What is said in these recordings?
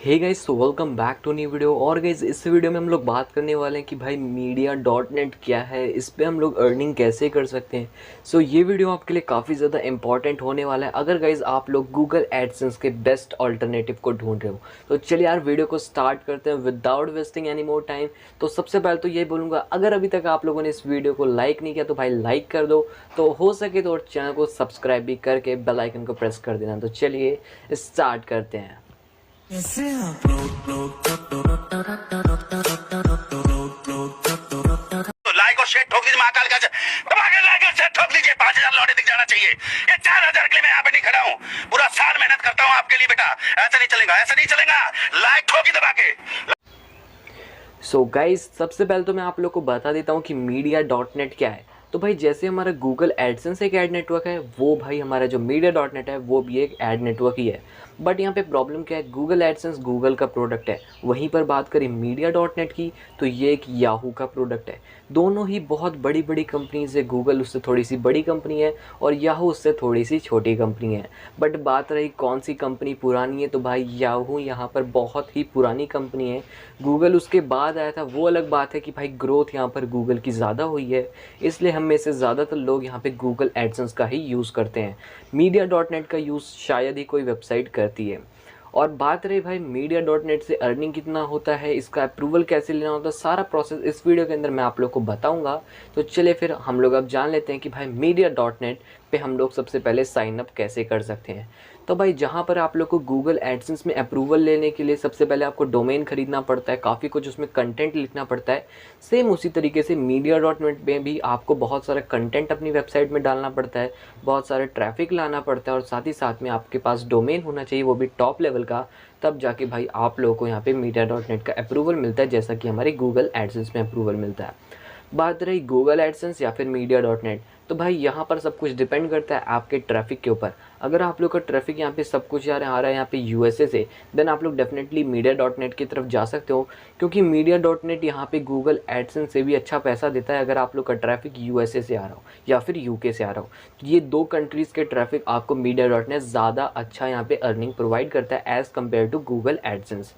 Hey guys, so welcome back to new video. और guys इस video में हम लोग बात करने वाले हैं कि भाई मीडिया डॉट नेट क्या है, इस पे हम लोग अर्निंग कैसे कर सकते हैं। सो ये वीडियो आपके लिए काफ़ी ज़्यादा इंपॉर्टेंट होने वाला है अगर गाइस आप लोग गूगल एडसेंस के बेस्ट ऑल्टरनेटिव को ढूंढ रहे हो। तो चलिए यार वीडियो को स्टार्ट करते हैं without wasting any more time. तो सबसे पहले तो ये बोलूँगा, अगर अभी तक आप लोगों ने इस वीडियो को लाइक नहीं किया तो भाई लाइक कर दो, तो हो सके तो चैनल को सब्सक्राइब भी करके बेल आइकन को प्रेस कर देना। तो चलिए स्टार्ट करते हैं। लाइक और शेयर ठोक दीजिए, महाकाल का दबा के लाइक और शेयर ठोक दीजिए। 5,000 लौटे दिख जाना चाहिए। ये 4,000 के लिए मैं यहाँ पे नहीं खड़ा हूँ। पूरा साल मेहनत करता हूँ आपके लिए बेटा। ऐसा नहीं चलेगा, ऐसा नहीं चलेगा। लाइक ठोकी दबा के। सो गाइस सबसे पहले तो मैं आप लोग को बता देता हूँ कि मीडिया डॉट नेट क्या है। तो भाई जैसे हमारा गूगल एडसेंस एक एड नेटवर्क है, वो भाई हमारा जो मीडिया डॉट नेट है वो भी एक एड नेटवर्क ही है। बट यहाँ पे प्रॉब्लम क्या है, गूगल एडसेंस गूगल का प्रोडक्ट है, वहीं पर बात करें मीडिया डॉट नेट की तो ये एक याहू का प्रोडक्ट है। दोनों ही बहुत बड़ी बड़ी कंपनीज है। गूगल उससे थोड़ी सी बड़ी कंपनी है और याहू उससे थोड़ी सी छोटी कंपनी है। बट बात रही कौन सी कंपनी पुरानी है, तो भाई याहू यहाँ पर बहुत ही पुरानी कंपनी है। गूगल उसके बाद आया था, वो अलग बात है कि भाई ग्रोथ यहाँ पर गूगल की ज़्यादा हुई है, इसलिए हम में से ज़्यादातर लोग यहाँ पे गूगल एडसेंस का ही यूज़ करते हैं। मीडिया डॉट नेट का यूज़ शायद ही कोई वेबसाइट करती है। और बात रही भाई मीडिया डॉट नेट से अर्निंग कितना होता है, इसका अप्रूवल कैसे लेना होता है, सारा प्रोसेस इस वीडियो के अंदर मैं आप लोग को बताऊंगा। तो चलिए फिर हम लोग अब जान लेते हैं कि भाई मीडिया डॉट नेट पे हम लोग सबसे पहले साइन अप कैसे कर सकते हैं। तो भाई जहाँ पर आप लोग को गूगल एडसेंस में अप्रूवल लेने के लिए सबसे पहले आपको डोमेन खरीदना पड़ता है, काफ़ी कुछ उसमें कंटेंट लिखना पड़ता है। सेम उसी तरीके से मीडिया डॉट नेट में भी आपको बहुत सारा कंटेंट अपनी वेबसाइट में डालना पड़ता है, बहुत सारे ट्रैफिक लाना पड़ता है और साथ ही साथ में आपके पास डोमेन होना चाहिए, वो भी टॉप लेवल का। तब जाके भाई आप लोगों को यहाँ पे मीडिया डॉट नेट का अप्रूवल मिलता है, जैसा कि हमारे गूगल एडसेंस में अप्रूवल मिलता है। बात रही गूगल एडसेंस या फिर मीडिया डॉट नेट, तो भाई यहाँ पर सब कुछ डिपेंड करता है आपके ट्रैफिक के ऊपर। अगर आप लोग का ट्रैफिक यहाँ पे सब कुछ यार आ रहा है यहाँ पे यूएसए से, देन आप लोग डेफिनेटली मीडिया डॉट नेट की तरफ जा सकते हो, क्योंकि मीडिया डॉट नेट यहाँ पे गूगल एडसेंस से भी अच्छा पैसा देता है अगर आप लोग का ट्रैफिक यूएसए से आ रहा हो या फिर यूके से आ रहा हो। तो ये दो कंट्रीज़ के ट्रैफिक आपको मीडिया डॉट नेट ज़्यादा अच्छा यहाँ पे अर्निंग प्रोवाइड करता है as compare to Google AdSense.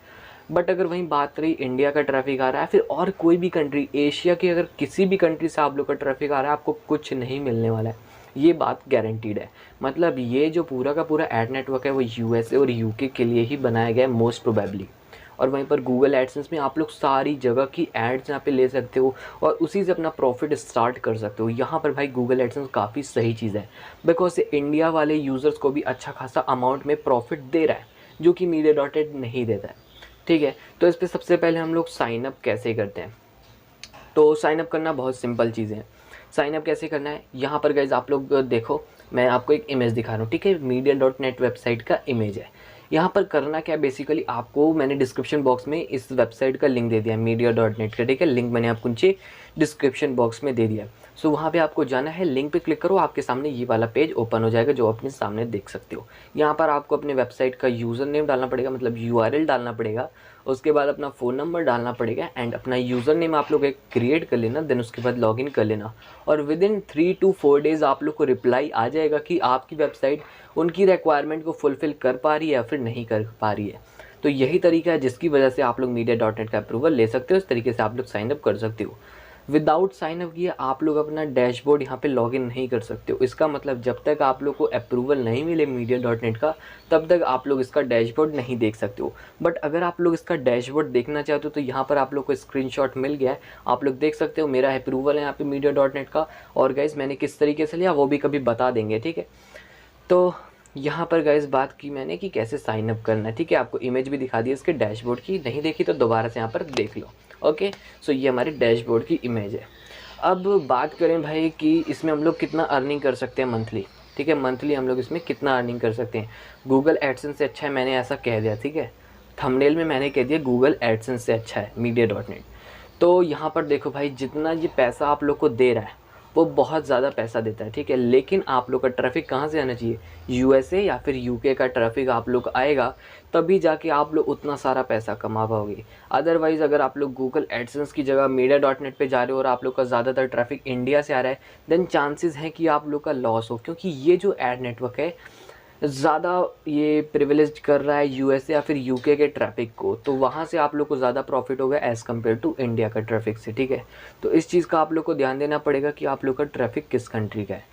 But अगर वहीं बात रही इंडिया का ट्रैफिक आ रहा है फिर और कोई भी कंट्री, एशिया की अगर किसी भी कंट्री से आप लोग का ट्रैफिक आ रहा है, आपको कुछ नहीं मिलने वाला है, ये बात गारंटीड है। मतलब ये जो पूरा का पूरा एड नेटवर्क है वो यूएसए और यूके के लिए ही बनाया गया है मोस्ट प्रोबेबली। और वहीं पर गूगल एडसेंस में आप लोग सारी जगह की एड्स यहाँ पे ले सकते हो और उसी से अपना प्रॉफिट स्टार्ट कर सकते हो। यहाँ पर भाई गूगल एडसेंस काफ़ी सही चीज़ है, बिकॉज इंडिया वाले यूज़र्स को भी अच्छा खासा अमाउंट में प्रॉफिट दे रहा है, जो कि मीडिया डॉट नेट नहीं देता है। ठीक है, तो इस पर सबसे पहले हम लोग साइन अप कैसे करते हैं। तो साइन अप करना बहुत सिंपल चीज़ें हैं। साइन अप कैसे करना है, यहाँ पर गाइज आप लोग देखो, मैं आपको एक इमेज दिखा रहा हूँ। ठीक है, मीडिया डॉट नेट वेबसाइट का इमेज है। यहाँ पर करना क्या है, बेसिकली आपको मैंने डिस्क्रिप्शन बॉक्स में इस वेबसाइट का लिंक दे दिया मीडिया डॉट नेट का। ठीक है, लिंक मैंने आपको नीचे डिस्क्रिप्शन बॉक्स में दे दिया। सो वहाँ पे आपको जाना है, लिंक पे क्लिक करो, आपके सामने ये वाला पेज ओपन हो जाएगा जो अपने सामने देख सकते हो। यहाँ पर आपको अपने वेबसाइट का यूज़र नेम डालना पड़ेगा, मतलब यूआरएल डालना पड़ेगा। उसके बाद अपना फ़ोन नंबर डालना पड़ेगा एंड अपना यूज़र नेम आप लोग एक क्रिएट कर लेना, देन उसके बाद लॉगिन कर लेना। और विद इन 3 to 4 डेज़ आप लोग को रिप्लाई आ जाएगा कि आपकी वेबसाइट उनकी रिक्वायरमेंट को फुलफ़िल कर पा रही है या फिर नहीं कर पा रही है। तो यही तरीका है जिसकी वजह से आप लोग मीडिया डॉट नेट का अप्रूवल ले सकते हो। इस तरीके से आप लोग साइन अप कर सकते हो। विदाउट साइन अप किए आप लोग अपना डैशबोर्ड यहाँ पे लॉगिन नहीं कर सकते हो। इसका मतलब जब तक आप लोग को अप्रूवल नहीं मिले मीडिया डॉट नेट का, तब तक आप लोग इसका डैशबोर्ड नहीं देख सकते हो। बट अगर आप लोग इसका डैशबोर्ड देखना चाहते हो तो यहाँ पर आप लोग को स्क्रीनशॉट मिल गया है, आप लोग देख सकते हो। मेरा अप्रूवल है यहाँ पे मीडिया डॉट नेट का, और गाइज मैंने किस तरीके से लिया वो भी कभी बता देंगे। ठीक है, तो यहाँ पर गाइस बात की मैंने कि कैसे साइन अप करना है। ठीक है, आपको इमेज भी दिखा दी इसके डैशबोर्ड की, नहीं देखी तो दोबारा से यहाँ पर देख लो। ओके, सो ये हमारे डैशबोर्ड की इमेज है। अब बात करें भाई कि इसमें हम लोग कितना अर्निंग कर सकते हैं मंथली। ठीक है, मंथली हम लोग इसमें कितना अर्निंग कर सकते हैं। गूगल एडसेंस से अच्छा है, मैंने ऐसा कह दिया। ठीक है, थंबनेल में मैंने कह दिया गूगल एडसेंस से अच्छा है मीडिया डॉट नेट। तो यहाँ पर देखो भाई, जितना ये पैसा आप लोग को दे रहा है वो बहुत ज़्यादा पैसा देता है। ठीक है, लेकिन आप लोग का ट्रैफिक कहाँ से आना चाहिए, यूएसए या फिर यूके का ट्रैफिक आप लोग आएगा, तभी जाके आप लोग उतना सारा पैसा कमा पाओगे। अदरवाइज़ अगर आप लोग गूगल एडसेंस की जगह मीडिया डॉट नेट पर जा रहे हो और आप लोग का ज़्यादातर ट्रैफिक इंडिया से आ रहा है, देन चांसेस हैं कि आप लोग का लॉस हो, क्योंकि ये जो एड नेटवर्क है ज़्यादा ये प्रिविलेज कर रहा है यूएसए या फिर यूके के ट्रैफिक को, तो वहाँ से आप लोग को ज़्यादा प्रॉफिट होगा एज़ कम्पेयर टू इंडिया का ट्रैफिक से, ठीक है। तो इस चीज़ का आप लोग को ध्यान देना पड़ेगा कि आप लोग का ट्रैफिक किस कंट्री का है।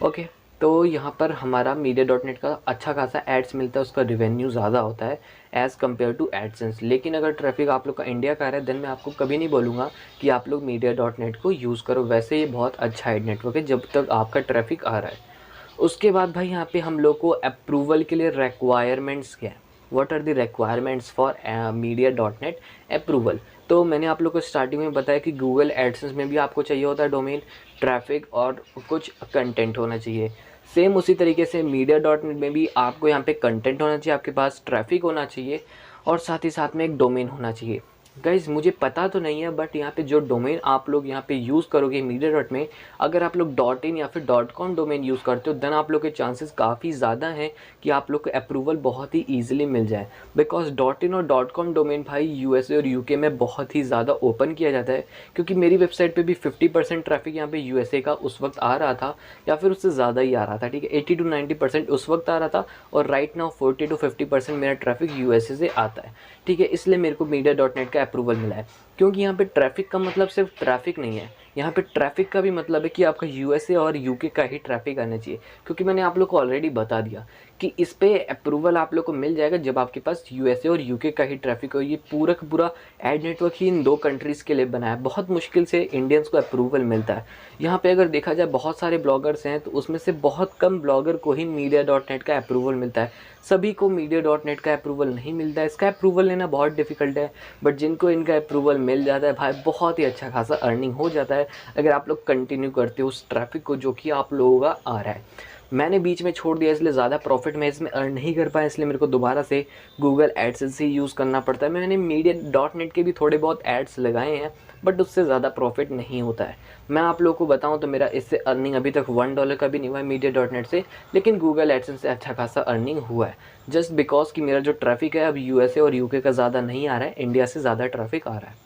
ओके, तो यहाँ पर हमारा मीडिया.नेट का अच्छा खासा एड्स मिलता है, उसका रिवेन्यू ज़्यादा होता है एज़ कम्पेयर टू एडसेंस। लेकिन अगर ट्रैफिक आप लोग का इंडिया का आ रहा है, देन मैं आपको कभी नहीं बोलूँगा कि आप लोग मीडिया.नेट को यूज़ करो। वैसे ये बहुत अच्छा एड नेटवर्क है जब तक आपका ट्रैफिक आ रहा है। उसके बाद भाई यहाँ पे हम लोग को अप्रूवल के लिए रिक्वायरमेंट्स क्या है, what are the requirements for Media.net approval. तो मैंने आप लोग को स्टार्टिंग में बताया कि गूगल एडसेंस में भी आपको चाहिए होता है डोमेन, ट्रैफिक और कुछ कंटेंट होना चाहिए। सेम उसी तरीके से मीडिया.नेट में भी आपको यहाँ पे कंटेंट होना चाहिए, आपके पास ट्रैफिक होना चाहिए और साथ ही साथ में एक डोमेन होना चाहिए। गाइज़ मुझे पता तो नहीं है, बट यहाँ पे जो डोमेन आप लोग यहाँ पे यूज़ करोगे मीडिया.नेट में, अगर आप लोग .in या फिर .com डोमेन यूज़ करते हो, देन आप लोग के चांसेस काफ़ी ज़्यादा हैं कि आप लोग को अप्रूवल बहुत ही ईजिली मिल जाए। बिकॉज .in और .com डोमेन भाई यूएसए और यूके में बहुत ही ज़्यादा ओपन किया जाता है, क्योंकि मेरी वेबसाइट पे भी 50% ट्रैफिक यहाँ पे यूएसए का उस वक्त आ रहा था, या फिर उससे ज़्यादा ही आ रहा था, ठीक है। 80 to 90% उस वक्त आ रहा था, और राइट नाउ 40 to 50% मेरा ट्रैफिक यूएसए से आता है, ठीक है। इसलिए मेरे को मीडिया.नेट का अप्रूवल मिला है, क्योंकि यहाँ पे ट्रैफिक का मतलब सिर्फ ट्रैफिक नहीं है, यहाँ पे ट्रैफिक का भी मतलब है कि आपका यूएसए और यूके का ही ट्रैफिक आना चाहिए। क्योंकि मैंने आप लोग को ऑलरेडी बता दिया कि इस पे अप्रूवल आप लोग को मिल जाएगा जब आपके पास यूएसए और यूके का ही ट्रैफिक हो। ये पूरा का पूरा एड नेटवर्क ही इन दो कंट्रीज़ के लिए बना है, बहुत मुश्किल से इंडियंस को अप्रूवल मिलता है। यहाँ पे अगर देखा जाए बहुत सारे ब्लॉगर्स हैं, तो उसमें से बहुत कम ब्लॉगर को ही मीडिया.नेट का अप्रूवल मिलता है, सभी को मीडिया.नेट का अप्रूवल नहीं मिलता है। इसका अप्रूवल लेना बहुत डिफिकल्ट है, बट जिनको इनका अप्रूवल मिल जाता है भाई, बहुत ही अच्छा खासा अर्निंग हो जाता है अगर आप लोग कंटिन्यू करते हो उस ट्रैफिक को जो कि आप लोगों का आ रहा है। मैंने बीच में छोड़ दिया, इसलिए ज़्यादा प्रॉफिट मैं इसमें अर्न नहीं कर पाया, इसलिए मेरे को दोबारा से गूगल एडसेंस ही यूज़ करना पड़ता है। मैंने मीडिया.नेट के भी थोड़े बहुत एड्स लगाए हैं, बट उससे ज़्यादा प्रॉफिट नहीं होता है। मैं आप लोगों को बताऊं तो मेरा इससे अर्निंग अभी तक $1 का भी नहीं हुआ है मीडिया.नेट से, लेकिन गूगल एडसेंस से अच्छा खासा अर्निंग हुआ है, जस्ट बिकॉज कि मेरा जो ट्रैफिक है अब यूएसए और यूके का ज़्यादा नहीं आ रहा है, इंडिया से ज़्यादा ट्रैफिक आ रहा है,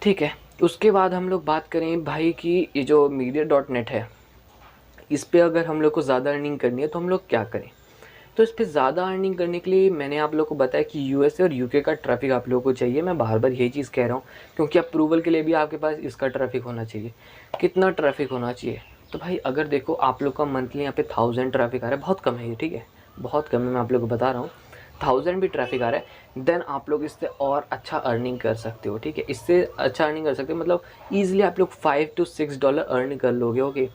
ठीक है। उसके बाद हम लोग बात करें भाई कि ये जो मीडिया.नेट है, इस पर अगर हम लोग को ज़्यादा अर्निंग करनी है तो हम लोग क्या करें। तो इस पर ज़्यादा अर्निंग करने के लिए मैंने आप लोगों को बताया कि यूएसए और यूके का ट्रैफिक आप लोगों को चाहिए। मैं बार बार यही चीज़ कह रहा हूँ, क्योंकि अप्रूवल के लिए भी आपके पास इसका ट्रैफिक होना चाहिए। कितना ट्रैफिक होना चाहिए, तो भाई अगर देखो आप लोग का मंथली यहाँ पे 1000 ट्रैफिक आ रहा है, बहुत कम है ये, ठीक है, बहुत कम है, मैं आप लोग को बता रहा हूँ। 1000 भी ट्रैफिक आ रहा है, देन आप लोग इससे और अच्छा अर्निंग कर सकते हो, ठीक है। इससे अच्छा अर्निंग कर सकते हो, मतलब ईजिली आप लोग $5 to $6 अर्न कर लोगे, ओके।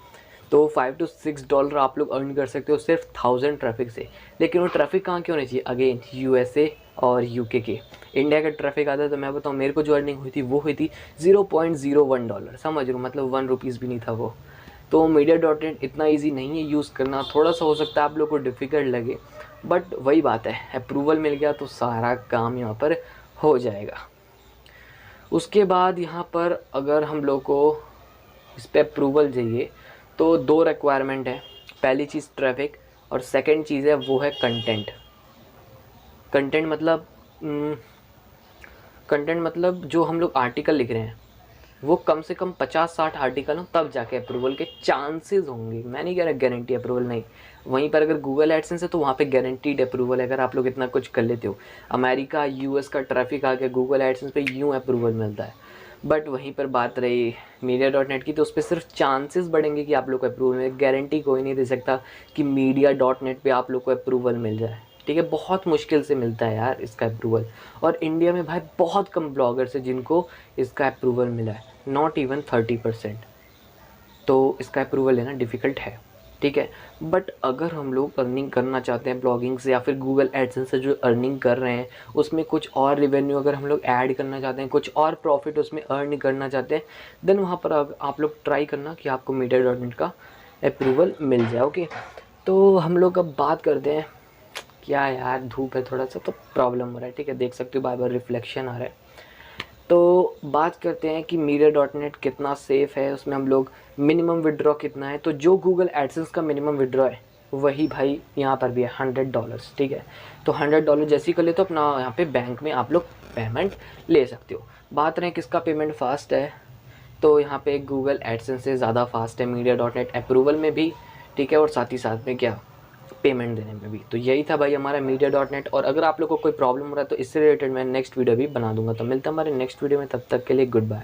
तो $5 to $6 आप लोग अर्न कर सकते हो सिर्फ 1000 ट्रैफिक से। लेकिन वो ट्रैफिक कहाँ के होने चाहिए, अगेन यूएसए और यूके के। इंडिया का ट्रैफिक आता है तो मैं बताऊँ, मेरे को जो अर्निंग हुई थी वो हुई थी $0.01, समझ रहे हो, मतलब 1 रुपीज़ भी नहीं था वो। तो मीडिया.नेट इतना ईजी नहीं है यूज़ करना, थोड़ा सा हो सकता है आप लोग को डिफ़िकल्ट लगे, बट वही बात है, अप्रूवल मिल गया तो सारा काम यहाँ पर हो जाएगा। उसके बाद यहाँ पर अगर हम लोग को इस पर अप्रूवल चाहिए तो 2 रिक्वायरमेंट है। पहली चीज़ ट्रैफिक, और सेकंड चीज़ है वो है कंटेंट। कंटेंट मतलब जो हम लोग आर्टिकल लिख रहे हैं वो कम से कम 50-60 आर्टिकल हो, तब जाके अप्रूवल के चांसेस होंगे। मैं नहीं कह रहा गारंटी अप्रूवल नहीं। वहीं पर अगर गूगल एडसेंस है तो वहाँ पे गारंटीड अप्रूवल है, अगर आप लोग इतना कुछ कर लेते हो। अमेरिका यूएस का ट्रैफिक आ गया गूगल एडसेंस पे, यूँ अप्रूवल मिलता है। बट वहीं पर बात रही मीडिया.नेट की, तो उस पर सिर्फ चांसेस बढ़ेंगे कि आप लोग को अप्रूवल मिले, गारंटी कोई नहीं दे सकता कि मीडिया.नेट पे आप लोग को अप्रूवल मिल जाए, ठीक है। बहुत मुश्किल से मिलता है यार इसका अप्रूवल, और इंडिया में भाई बहुत कम ब्लॉगर्स है जिनको इसका अप्रूवल मिला है, नॉट इवन 30%। तो इसका अप्रूवल लेना डिफ़िकल्ट है, ठीक है। बट अगर हम लोग अर्निंग करना चाहते हैं ब्लॉगिंग से या फिर गूगल एडसेंस से जो अर्निंग कर रहे हैं उसमें कुछ और रिवेन्यू अगर हम लोग ऐड करना चाहते हैं, कुछ और प्रॉफिट उसमें अर्न करना चाहते हैं, देन वहाँ पर आप लोग ट्राई करना कि आपको मीडिया.नेट का अप्रूवल मिल जाए, ओके। तो हम लोग अब बात करते हैं, क्या यार धूप है थोड़ा सा तो प्रॉब्लम हो रहा है, ठीक है, देख सकते हो बार बार रिफ्लेक्शन आ रहा है। तो बात करते हैं कि मीडिया.नेट कितना सेफ़ है, उसमें हम लोग मिनिमम विड्रॉ कितना है। तो जो गूगल एडसेंस का मिनिमम विड्रॉ है वही भाई यहाँ पर भी है $100, ठीक है। तो $100 जैसे ही कर ले तो अपना यहाँ पे बैंक में आप लोग पेमेंट ले सकते हो। बात रहे किसका पेमेंट फ़ास्ट है, तो यहाँ पे गूगल एडसेंस से ज़्यादा फास्ट है मीडिया.नेट अप्रूवल में भी, ठीक है, और साथ ही साथ में क्या पेमेंट देने में भी। तो यही था भाई हमारा मीडिया.नेट। और अगर आप लोग को कोई प्रॉब्लम हो रहा है तो इससे रिलेटेड मैं नेक्स्ट वीडियो भी बना दूंगा। तो मिलता है हमारे नेक्स्ट वीडियो में, तब तक के लिए गुड बाय।